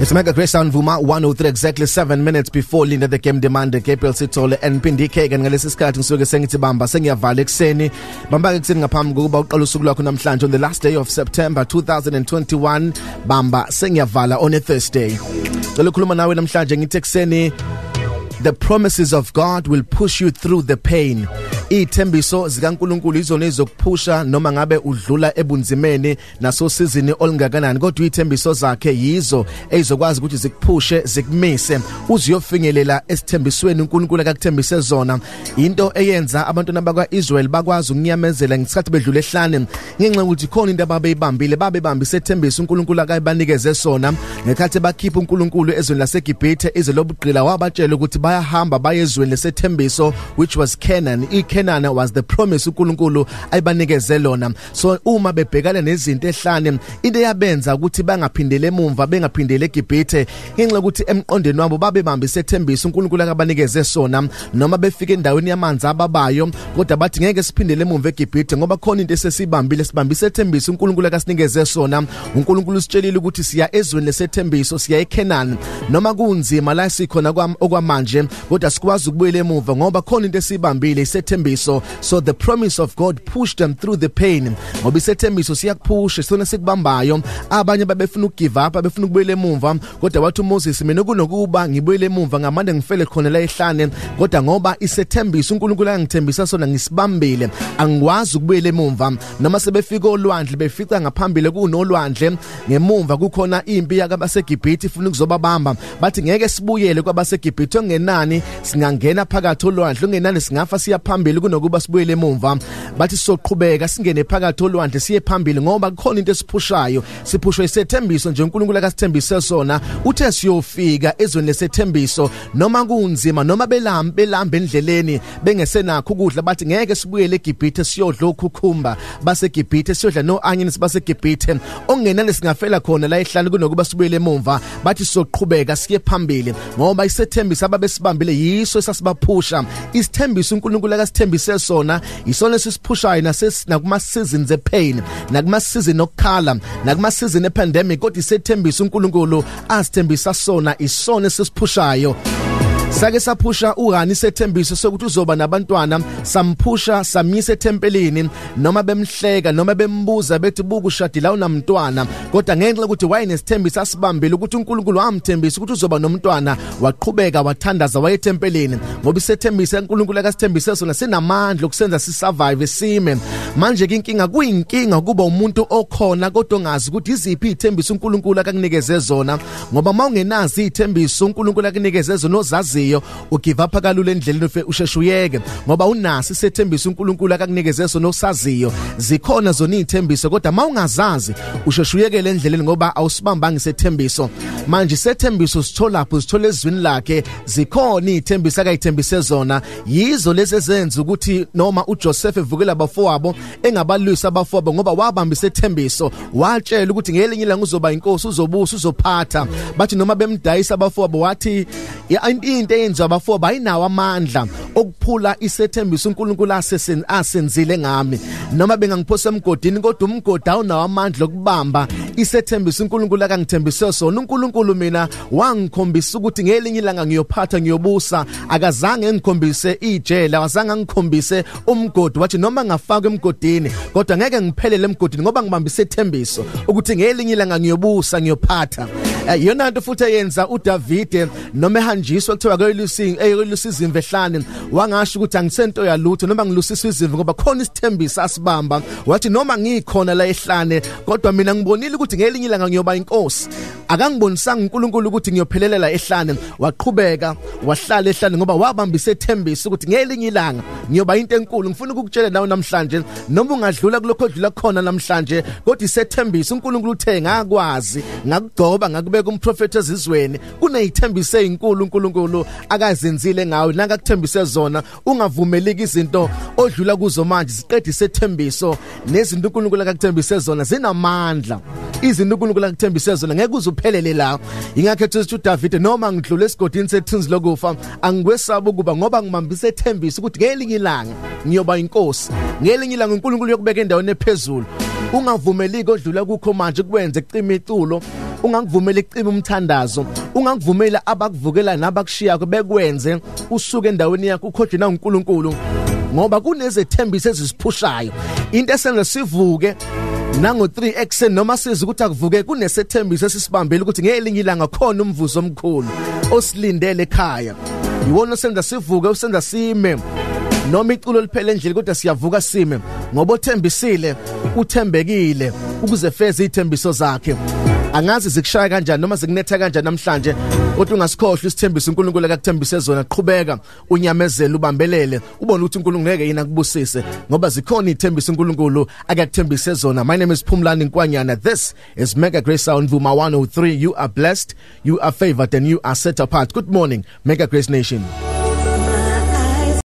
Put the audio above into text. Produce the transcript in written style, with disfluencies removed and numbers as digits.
It's Mega Grace Sound Vuma 103 exactly 7 minutes before Linda the Game Demand Gabriel Sithole and Pindi K ngalesi sikhathi ngisuke sengithi bamba sengiyavala ekseni bamba ekseni ngaphambi kokuba uqala usuku lwakho namhlanje on the last day of September 2021 bamba sengiyavala on a Thursday. Ngicela ukukhuluma nawe namhlanje ngithi ekseni the promises of God will push you through the pain. Ithembiso zikaNkulunkulu izona ezokuphusha noma ngabe udlula ebunzimeni naso sizini olingakanani kodwa ithembiso zakhe yizo ezokwazi ukuthi zikuphushe zikumise uziyofinyelela esithembisweni uNkulunkulu akakuthembise zona. Into eyenza abantwana bakwaIsrael bakwazi ukunyamezela ngesikhathi bedlule ehlane ngenxa ukuthi khona into babebambise ethembiso uNkulunkulu akayibanikeze sona ngekhathi bakhipha uNkulunkulu ezweni laseGibhithe izolobugqila wabatshela ukuthi bayahamba bayezweni lesethembiso which was Canaan. Canaan was the promise uNkulunkulu ayibanikeze lona. So uma bebhekana nezinto ehlane into yabenza ukuthi bangaphindele emumva bengaphindele eGibhithe ngenxa ukuthi emqondweni wabo babebambise ethembiso uNkulunkulu akabanikeze sona noma befike endaweni yamanzi ababayo kodwa bathi ngeke siphindele emumva eGibhithe ngoba khona into esesibambile sibambise ethembiso uNkulunkulu akasinikeze sona. uNkulunkulu usitshelile ukuthi siya ezweni lesethembiso siya eCanaan noma kunzima la sikhona okwamanje kodwa sikwazi ukubuyela emuva ngoba khona into esibambile isethembiso. So the promise of God pushed them through the pain. Ngoba isethembiso siyakuphusha sona sikubambayo. Abanye babefuna ukugive up befuna ukubuyela emuva kodwa wathi uMoses mina kunokuba ngibuyele emuva ngamande ngifele khona la ehlane kodwa ngoba isethembiso uNkulunkulu angithembisa sona ngisibambile angikwazi ukubuyela emuva. Noma sebefika olwandle befica ngaphambili kunolwandle ngemuva kukhona impi yakabaseGibhithe ifuna ukuzobabamba bathi ngeke sibuyele kwabaseGibhithe ongenani singangena phakathi olwandle ongenani singafa siya phambili kunokuba sibuyele emuva. Bathi soqhubeka singene phakathi olwandle siye phambili ngoba kukhona into esiphushayo siphushwe isethembiso nje uNkulunkulu akasithembise sona uthe siyofika ezweni lesethembiso noma kunzima noma belamba endleleni bengesenakho ukudla bathi ngeke sibuyele eGibhithe siyodla ukhukhumba baseGibhithe siyodla no onions baseGibhithe ongenani singafela khona la ehlane kunokuba sibuyele emuva. Bathi soqhubeka siye phambili ngoba isethembiso ababesibambile yiso esasibaphusha. Isithembiso uNkulunkulu akasithembise sona isona esisiphushayo nakuma seasons epain nakuma season okukhala nakuma season epandemic kodwa isethembiso uNkulunkulu asithembisa sona isona esisiphushayo. Sake saphusha uhani sethembiso sokuthi uzoba nabantwana samphusha samisa etempelini noma bemhleka noma bembuza bethi buku ushadila unamntwana kodwa ngenxa ukuthi wayenesithembiso asibambile ukuthi uNkulunkulu amthembisa ukuthi uzoba nomntwana waqhubeka wathandaza wayetempelini ngoba isethembiso uNkulunkulu akasithembise sona sinamandla okusenza sisurvive sime. Manje ke inkinga kuyinkinga kuba umuntu okhona kodwa ongazi ukuthi iziphi ithembiso uNkulunkulu akakunikeze zona ngoba mawungenazi ithembiso uNkulunkulu akunikeze zona ozazi ugive up kalula endleleni ufe usheshuyeke ngoba unasi sethembiso uNkulunkulu akakunikeze sona osaziyo. Zikhona zona izithembiso kodwa mawungazazi usheshuyekele endleleni ngoba awusibambanga isethembiso. Manje isethembiso sithola lapho sithola ezwini lakhe zikhona izithembiso akayithembise zona yizo lezi ezenza ukuthi noma uJoseph evukela abafowabo engabalwisa abafowabo ngoba wabamba isethembiso watshela ukuthi ngelinye ilanga uzoba inkosi uzobusa uzophatha. Bathi noma bemdayisa abafowabo wathi into eyenza abafowabo ayinawo amandla okuphula isethembiso uNkulunkulu asenzile ngami noma bengangiphosa emgodini kodwa umgodi awunawo amandla okubamba isethembiso uNkulunkulu akangithembise sona. uNkulunkulu mina wangikhombisa ukuthi ngelinye ilanga ngiyophatha ngiyobusa akazange ngikhombise ijela wazange ngikhombise umgodi wathi noma ngafaka emgodini kodwa ngeke ngiphelele emgodini ngoba ngibambise ithembiso ukuthi ngelinye ilanga ngiyobusa ngiyophatha. Yona into futhi eyenza uDavid noma ehanjiswa kuthiwa kwelusiza izimvu ehlane wangasho ukuthi angisento yalutho noma ngilusisa izimvu ngoba khona isithembiso asibamba wathi noma ngikhona la ehlane kodwa mina ngibonile ukuthi ngelinye ilanga ngiyoba inkosi akangibonisanga uNkulunkulu ukuthi ngiyophelelela ehlane. Waqhubeka wahlala ehlane ngoba wabambisa ithembiso ukuthi ngelinye ilanga ngiyoba into enkulu. Ngifuna ukukutshela nawe namhlanje noma ungadlula kulokho odlula khona namhlanje kodwa isethembiso uNkulunkulu uthe ngakwazi ngakugcoba ngakubeka umprofeti ezizweni kunezithembiso ezinkulu uNkulunkulu akazenzile ngawe nakakuthembise zona. Ungavumeleki izinto odlula kuzo manje siqedwe isethembiso nezinto uNkulunkulu akakuthembise zona zinamandla. Izinto uNkulunkulu akuthembise zona ngeke uzuphelele la. Ingakhetha ukuthi uDavid noma ngidlule esigodini sethunzi lokufa angikwesaba ukuba ngoba ngibambise ethembiso ukuthi ngelinye ilanga ngiyoba inkosi ngelinye ilanga uNkulunkulu yokubeka endaweni ephezulu. Ungavumeleki odlula kukho manje kwenze kucima iculo ungangivumeli icima umthandazo, ungangivumeli abakuvukela nabakushiya bekwenze usuke endaweni yakho ukhoje na uNkulunkulu, ngoba kunezethembiso ezisiphushayo. Into esenza sivuke nango 3 ekseni noma siza ukuthi akuvuke kunesethembiso esisibambele ukuthi ngelinye ilanga khona umvuzo omkhulu osilindele ekhaya. Yiwona osenza sivuke, usenza sime noma iculo liphele endlini kodwa siyavuka sime ngoba othembisile uthembekile ukuze feze ithembiso zakhe. Angazi zikushaya kanjani noma zikunetha kanjani namhlanje, kodwa ungasikhohlwa isithembiso uNkulunkulu akakuthembise zona. Qhubeka unyamezele, ubambelele, ubone ukuthi uNkulunkulu ngeke yina kubusise ngoba zikhona ithembiso uNkulunkulu akakuthembise zona. My name is Phumlani Nkwanyana. This is Mega Grace Sound Vuma 103. You are blessed, you are favored, and you are set apart. Good morning, Mega Grace Nation.